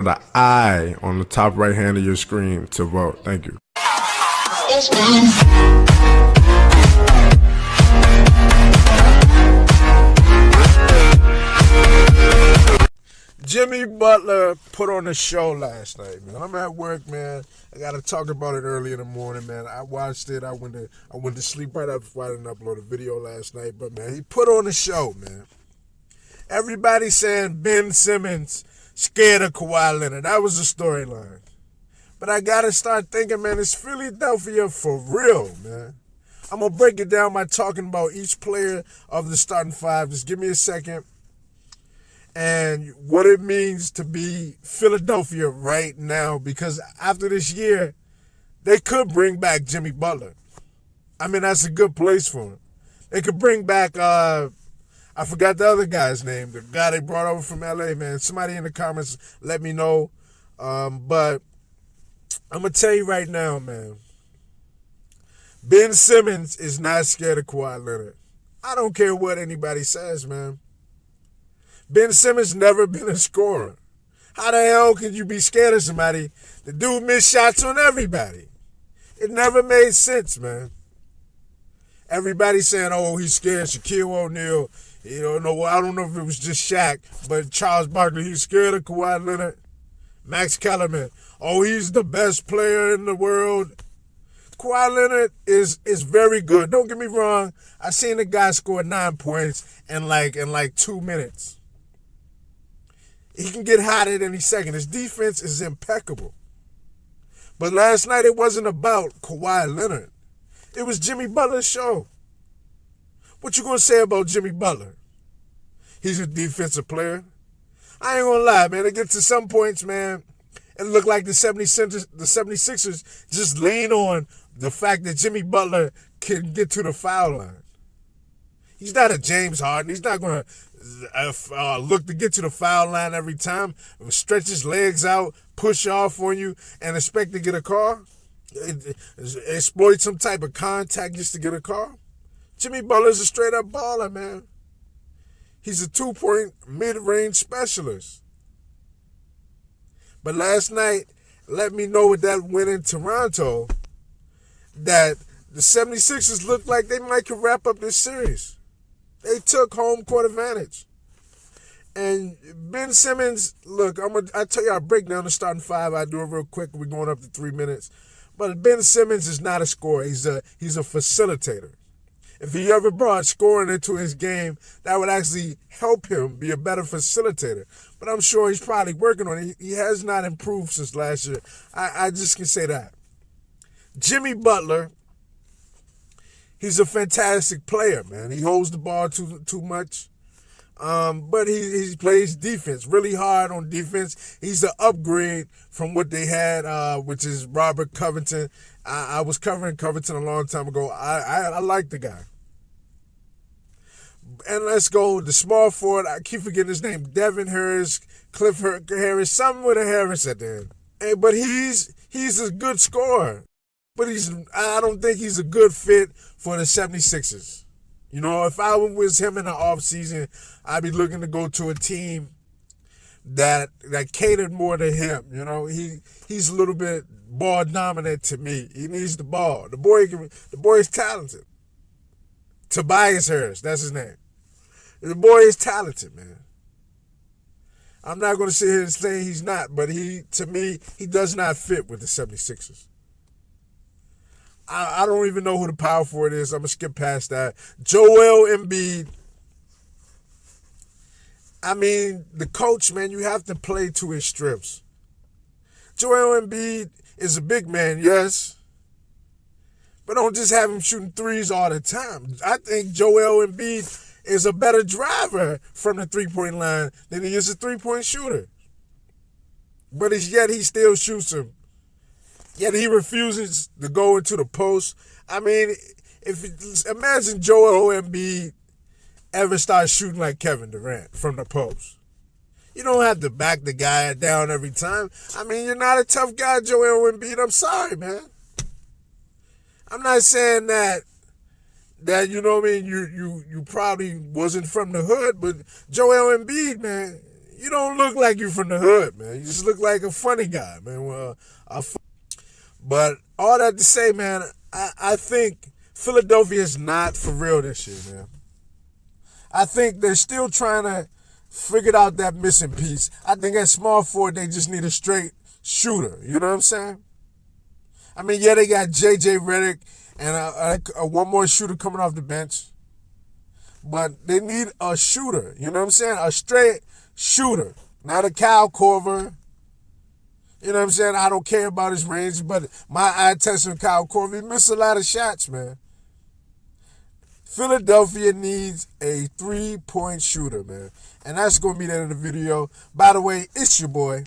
the I on the top right hand of your screen to vote. Thank you. Jimmy Butler put on a show last night, man. I'm at work, man. I gotta talk about it early in the morning, man. I watched it. I went to sleep right after I didn't upload a video last night. But man, he put on a show, man. Everybody saying Ben Simmons scared of Kawhi Leonard. That was the storyline. But I gotta start thinking, man, it's Philadelphia for real, man. I'm gonna break it down by talking about each player of the starting five. Just give me a second. And what it means to be Philadelphia right now, because after this year, they could bring back Jimmy Butler. I mean, that's a good place for him. They could bring back, I forgot the other guy's name, the guy they brought over from LA, man. Somebody in the comments let me know. But I'm going to tell you right now, man, Ben Simmons is not scared of Kawhi Leonard. I don't care what anybody says, man. Ben Simmons never been a scorer. How the hell can you be scared of somebody? The dude missed shots on everybody. It never made sense, man. Everybody saying, oh, he's scared. Shaquille O'Neal. You know, I don't know if it was just Shaq, but Charles Barkley, he's scared of Kawhi Leonard. Max Kellerman, oh, he's the best player in the world. Kawhi Leonard is very good. Don't get me wrong. I seen the guy score 9 points in like 2 minutes. He can get hot at any second. His defense is impeccable. But last night it wasn't about Kawhi Leonard. It was Jimmy Butler's show. What you gonna say about Jimmy Butler? He's a defensive player. I ain't gonna lie, man. It gets to some points, man. It looked like the 76ers just lean on the fact that Jimmy Butler can get to the foul line. He's not a James Harden. He's not going to look to get to the foul line every time, stretch his legs out, push off on you, and expect to get a call. Exploit some type of contact just to get a call. Jimmy Butler's a straight-up baller, man. He's a 2-point mid-range specialist. But last night, let me know with that win in Toronto that the 76ers looked like they might could wrap up this series. They took home court advantage. And Ben Simmons, look, I tell you, I'll break down the starting five. I do it real quick. We're going up to 3 minutes. But Ben Simmons is not a scorer. He's a facilitator. If he ever brought scoring into his game, that would actually help him be a better facilitator. But I'm sure he's probably working on it. He has not improved since last year. I just can say that. Jimmy Butler, he's a fantastic player, man. He holds the ball too much. But he plays defense, really hard on defense. He's an upgrade from what they had, which is Robert Covington. I was covering Covington a long time ago. I like the guy. And let's go, the small forward, I keep forgetting his name, Devin Harris, Cliff Harris, something with a Harris at the end. Hey, but he's a good scorer. But I don't think he's a good fit for the 76ers. You know, if I was him in the offseason, I'd be looking to go to a team that catered more to him. You know, he's a little bit ball dominant to me. He needs the ball. The boy is talented. Tobias Harris, that's his name. The boy is talented, man. I'm not going to sit here and say he's not, but to me, he does not fit with the 76ers. I don't even know who the power forward is. I'm going to skip past that. Joel Embiid. I mean, the coach, man, you have to play to his strengths. Joel Embiid is a big man, yes. But don't just have him shooting threes all the time. I think Joel Embiid is a better driver from the three-point line than he is a three-point shooter. But yet he still shoots them. Yet he refuses to go into the post. I mean, imagine Joel Embiid ever start shooting like Kevin Durant from the post. You don't have to back the guy down every time. I mean, you're not a tough guy, Joel Embiid. I'm sorry, man. I'm not saying that you know what I mean, you probably wasn't from the hood, but Joel Embiid, man, you don't look like you from the hood, man. You just look like a funny guy, man. Well, but all that to say, man, I think Philadelphia is not for real this year, man. I think they're still trying to figure out that missing piece. I think at small forward, they just need a straight shooter. You know what I'm saying? I mean, yeah, they got J.J. Redick and one more shooter coming off the bench. But they need a shooter. You know what I'm saying? A straight shooter. Not a Kyle Korver. You know what I'm saying? I don't care about his range, but my eye test on Kyle Korver, he missed a lot of shots, man. Philadelphia needs a 3-point shooter, man. And that's going to be the end of the video. By the way, it's your boy.